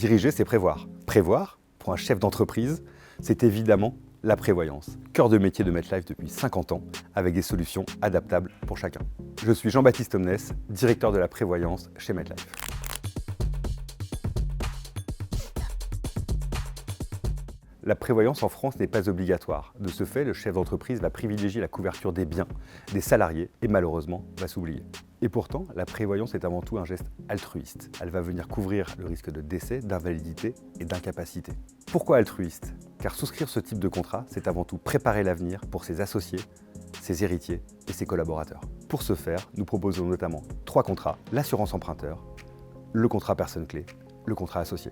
Diriger, c'est prévoir. Prévoir, pour un chef d'entreprise, c'est évidemment la prévoyance. Cœur de métier de MetLife depuis 50 ans, avec des solutions adaptables pour chacun. Je suis Jean-Baptiste Omnes, directeur de la prévoyance chez MetLife. La prévoyance en France n'est pas obligatoire. De ce fait, le chef d'entreprise va privilégier la couverture des biens, des salariés et malheureusement va s'oublier. Et pourtant, la prévoyance est avant tout un geste altruiste. Elle va venir couvrir le risque de décès, d'invalidité et d'incapacité. Pourquoi altruiste? Car souscrire ce type de contrat, c'est avant tout préparer l'avenir pour ses associés, ses héritiers et ses collaborateurs. Pour ce faire, nous proposons notamment 3 contrats: l'assurance emprunteur, le contrat personne clé, le contrat associé.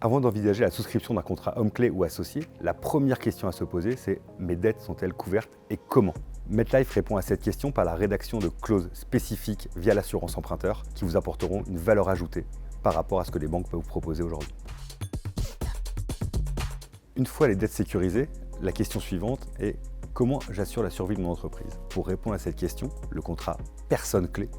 Avant d'envisager la souscription d'un contrat homme-clé ou associé, la première question à se poser, c'est « mes dettes sont-elles couvertes et comment ?» MetLife répond à cette question par la rédaction de clauses spécifiques via l'assurance emprunteur qui vous apporteront une valeur ajoutée par rapport à ce que les banques peuvent vous proposer aujourd'hui. Une fois les dettes sécurisées, la question suivante est « comment j'assure la survie de mon entreprise ?» Pour répondre à cette question, le contrat personne clé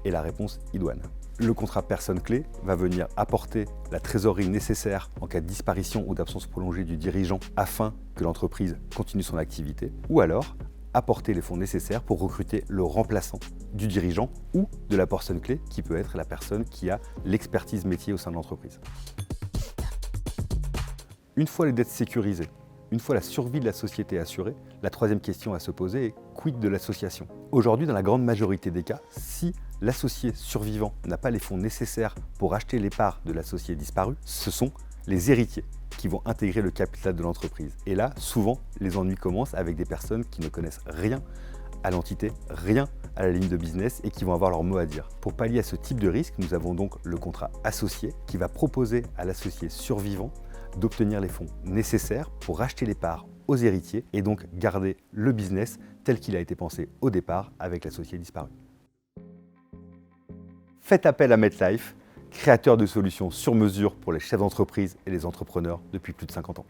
est la réponse idoine. Le contrat personne clé va venir apporter la trésorerie nécessaire en cas de disparition ou d'absence prolongée du dirigeant afin que l'entreprise continue son activité, ou alors apporter les fonds nécessaires pour recruter le remplaçant du dirigeant ou de la personne clé qui peut être la personne qui a l'expertise métier au sein de l'entreprise. Une fois les dettes sécurisées, une fois la survie de la société assurée, la troisième question à se poser est quid de l'association? Aujourd'hui, dans la grande majorité des cas, si l'associé survivant n'a pas les fonds nécessaires pour acheter les parts de l'associé disparu, ce sont les héritiers qui vont intégrer le capital de l'entreprise. Et là, souvent, les ennuis commencent avec des personnes qui ne connaissent rien à l'entité, rien à la ligne de business et qui vont avoir leur mot à dire. Pour pallier à ce type de risque, nous avons donc le contrat associé qui va proposer à l'associé survivant d'obtenir les fonds nécessaires pour racheter les parts aux héritiers et donc garder le business tel qu'il a été pensé au départ avec l'associé disparu. Faites appel à MetLife, créateur de solutions sur mesure pour les chefs d'entreprise et les entrepreneurs depuis plus de 50 ans.